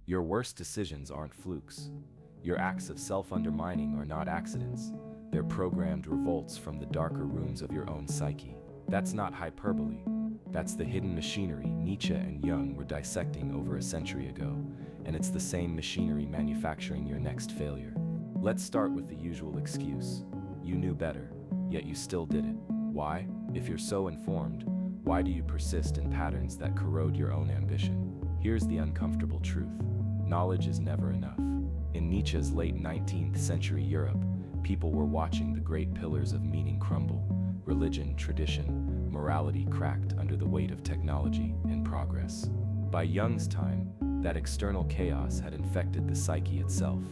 Your worst decisions aren't flukes. Your acts of self-undermining are not accidents. They're programmed revolts from the darker rooms of your own psyche. That's not hyperbole. That's the hidden machinery Nietzsche and Jung were dissecting over a century ago, and it's the same machinery manufacturing your next failure. Let's start with the usual excuse. You knew better, yet you still did it. Why? If you're so informed, why do you persist in patterns that corrode your own ambition? Here's the uncomfortable truth. Knowledge is never enough. In Nietzsche's late 19th century Europe, people were watching the great pillars of meaning crumble. Religion, tradition, morality cracked under the weight of technology and progress. By Jung's time, that external chaos had infected the psyche itself.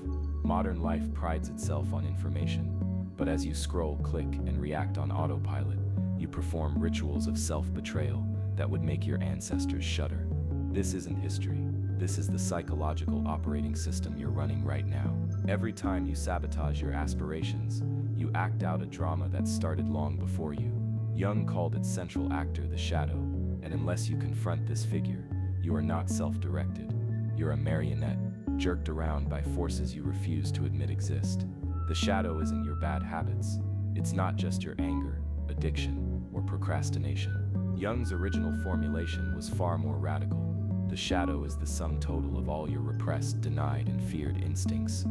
Modern life prides itself on information, but as you scroll, click, and react on autopilot, you perform rituals of self-betrayal that would make your ancestors shudder. This isn't history. This is the psychological operating system you're running right now. Every time you sabotage your aspirations, you act out a drama that started long before you. Jung called its central actor the shadow, and unless you confront this figure, you are not self-directed. You're a marionette, jerked around by forces you refuse to admit exist. The shadow isn't your bad habits. It's not just your anger, addiction, or procrastination. Jung's original formulation was far more radical. The shadow is the sum total of all your repressed, denied, and feared instincts.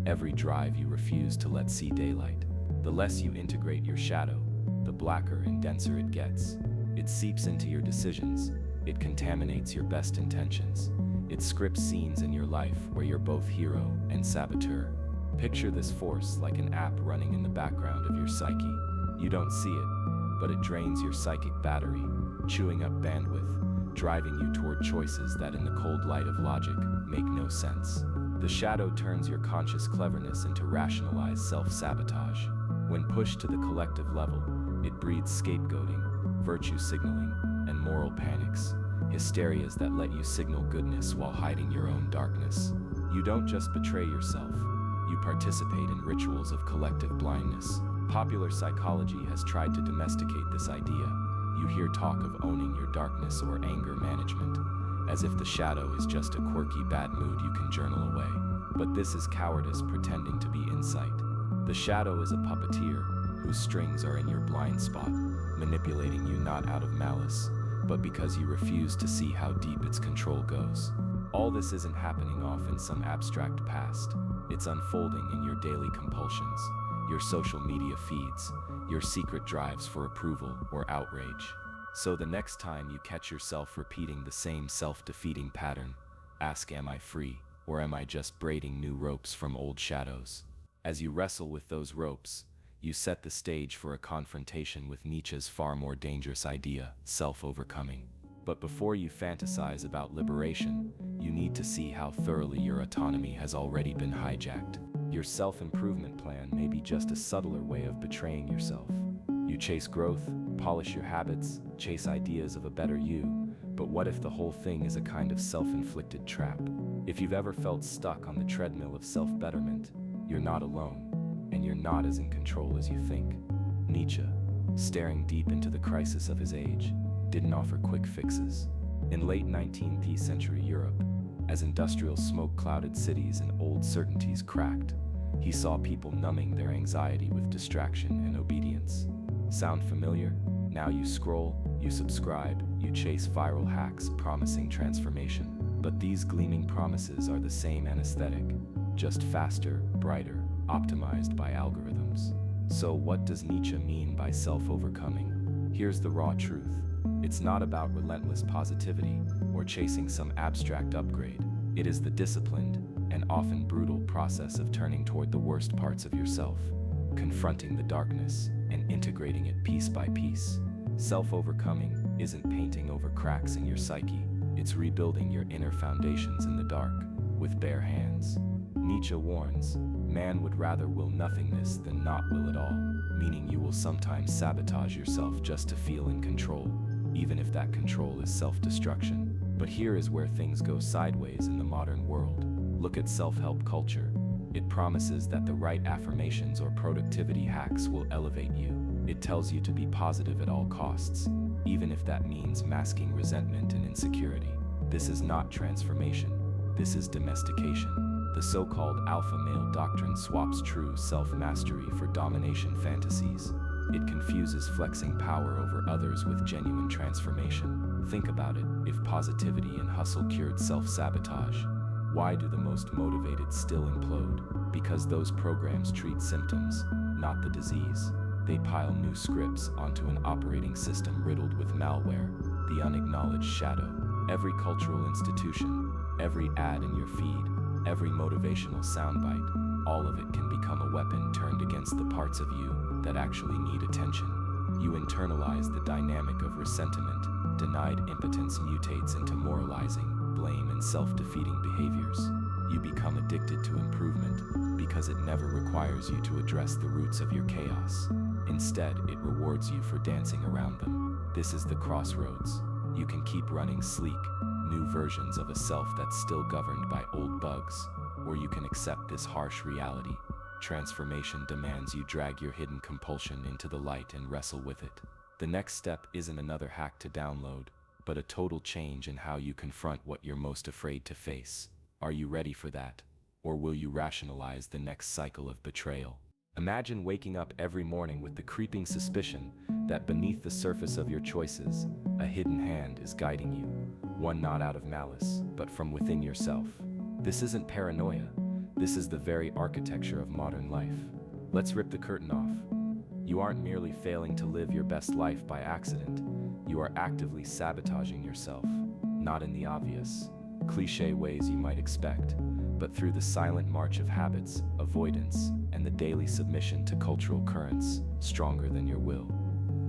Every drive you refuse to let see daylight. The less you integrate your shadow, the blacker and denser it gets. It seeps into your decisions. It contaminates your best intentions. It scripts scenes in your life where you're both hero and saboteur. Picture this force like an app running in the background of your psyche. You don't see it, but it drains your psychic battery, chewing up bandwidth, driving you toward choices that in the cold light of logic make no sense. The shadow turns your conscious cleverness into rationalized self-sabotage. When pushed to the collective level, it breeds scapegoating, virtue signaling, and moral panics, hysterias that let you signal goodness while hiding your own darkness. You don't just betray yourself, you participate in rituals of collective blindness. Popular psychology has tried to domesticate this idea. You hear talk of owning your darkness or anger management, as if the shadow is just a quirky bad mood you can journal away. But this is cowardice pretending to be insight. The shadow is a puppeteer whose strings are in your blind spot, manipulating you not out of malice, but because you refuse to see how deep its control goes. All this isn't happening off in some abstract past. It's unfolding in your daily compulsions, your social media feeds, your secret drives for approval or outrage. So the next time you catch yourself repeating the same self-defeating pattern, ask, am I free, or am I just braiding new ropes from old shadows? As you wrestle with those ropes, you set the stage for a confrontation with Nietzsche's far more dangerous idea, self-overcoming. But before you fantasize about liberation, you need to see how thoroughly your autonomy has already been hijacked. Your self-improvement plan may be just a subtler way of betraying yourself. You chase growth, polish your habits, chase ideas of a better you, but what if the whole thing is a kind of self-inflicted trap? If you've ever felt stuck on the treadmill of self-betterment, you're not alone, and you're not as in control as you think. Nietzsche, staring deep into the crisis of his age, didn't offer quick fixes. In late 19th century Europe, as industrial smoke-clouded cities and old certainties cracked, he saw people numbing their anxiety with distraction and obedience. Sound familiar? Now you scroll, you subscribe, you chase viral hacks promising transformation. But these gleaming promises are the same anesthetic, just faster, brighter, optimized by algorithms. So what does Nietzsche mean by self-overcoming? Here's the raw truth. It's not about relentless positivity or chasing some abstract upgrade. It is the disciplined and often brutal process of turning toward the worst parts of yourself, confronting the darkness and integrating it piece by piece. Self-overcoming isn't painting over cracks in your psyche. It's rebuilding your inner foundations in the dark with bare hands. Nietzsche warns, man would rather will nothingness than not will at all, meaning you will sometimes sabotage yourself just to feel in control, even if that control is self-destruction. But here is where things go sideways in the modern world. Look at self-help culture. It promises that the right affirmations or productivity hacks will elevate you. It tells you to be positive at all costs, even if that means masking resentment and insecurity. This is not transformation. This is domestication. The so-called alpha male doctrine swaps true self-mastery for domination fantasies. It confuses flexing power over others with genuine transformation. Think about it, if positivity and hustle cured self-sabotage, why do the most motivated still implode? Because those programs treat symptoms, not the disease. They pile new scripts onto an operating system riddled with malware, the unacknowledged shadow. Every cultural institution, every ad in your feed, every motivational soundbite, all of it can become a weapon turned against the parts of you that actually need attention. You internalize the dynamic of resentment. Denied impotence mutates into moralizing, blame, and self-defeating behaviors. You become addicted to improvement because it never requires you to address the roots of your chaos. Instead, it rewards you for dancing around them. This is the crossroads. You can keep running sleek, new versions of a self that's still governed by old bugs, or you can accept this harsh reality. Transformation demands you drag your hidden compulsion into the light and wrestle with it. The next step isn't another hack to download, but a total change in how you confront what you're most afraid to face. Are you ready for that? Or will you rationalize the next cycle of betrayal? Imagine waking up every morning with the creeping suspicion that beneath the surface of your choices, a hidden hand is guiding you. One not out of malice, but from within yourself. This isn't paranoia. This is the very architecture of modern life. Let's rip the curtain off. You aren't merely failing to live your best life by accident. You are actively sabotaging yourself, not in the obvious, cliché ways you might expect, but through the silent march of habits, avoidance, and the daily submission to cultural currents stronger than your will.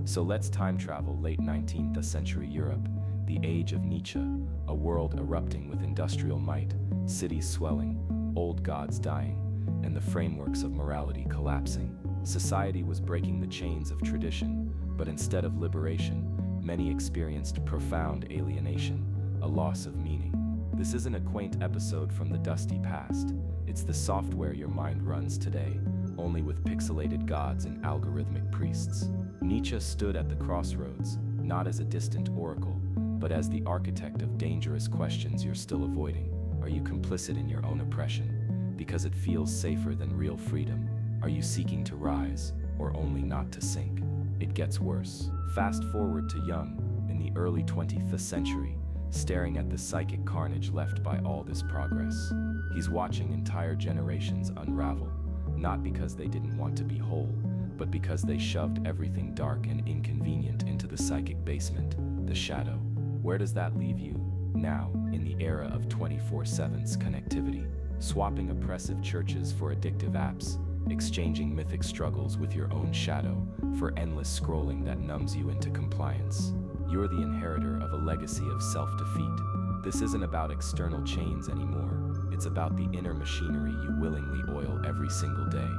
So let's time travel late 19th century Europe, the age of Nietzsche, a world erupting with industrial might, cities swelling, old gods dying, and the frameworks of morality collapsing. Society was breaking the chains of tradition, but instead of liberation, many experienced profound alienation, a loss of meaning. This isn't a quaint episode from the dusty past. It's the software your mind runs today, only with pixelated gods and algorithmic priests. Nietzsche stood at the crossroads, not as a distant oracle, but as the architect of dangerous questions you're still avoiding. Are you complicit in your own oppression because it feels safer than real freedom? Are you seeking to rise, or only not to sink? It gets worse. Fast forward to Jung, in the early 20th century, staring at the psychic carnage left by all this progress. He's watching entire generations unravel, not because they didn't want to be whole, but because they shoved everything dark and inconvenient into the psychic basement, the shadow. Where does that leave you now, in the era of 24/7's connectivity? Swapping oppressive churches for addictive apps, exchanging mythic struggles with your own shadow for endless scrolling that numbs you into compliance. You're the inheritor of a legacy of self-defeat. This isn't about external chains anymore. It's about the inner machinery you willingly oil every single day.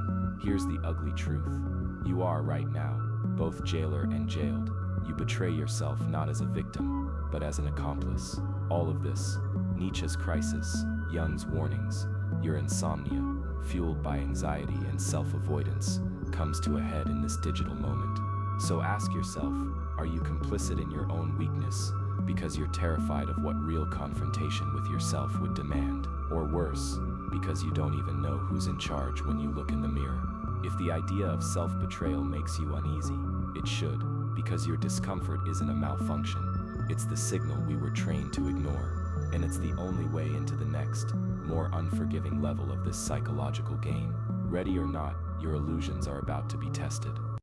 Here's the ugly truth. You are right now, both jailer and jailed. You betray yourself not as a victim, but as an accomplice. All of this, Nietzsche's crisis, Jung's warnings, your insomnia, fueled by anxiety and self-avoidance, comes to a head in this digital moment. So ask yourself, are you complicit in your own weakness because you're terrified of what real confrontation with yourself would demand? Or worse, because you don't even know who's in charge when you look in the mirror? If the idea of self-betrayal makes you uneasy, it should, because your discomfort isn't a malfunction. It's the signal we were trained to ignore, and it's the only way into the next, more unforgiving level of this psychological game. Ready or not, your illusions are about to be tested.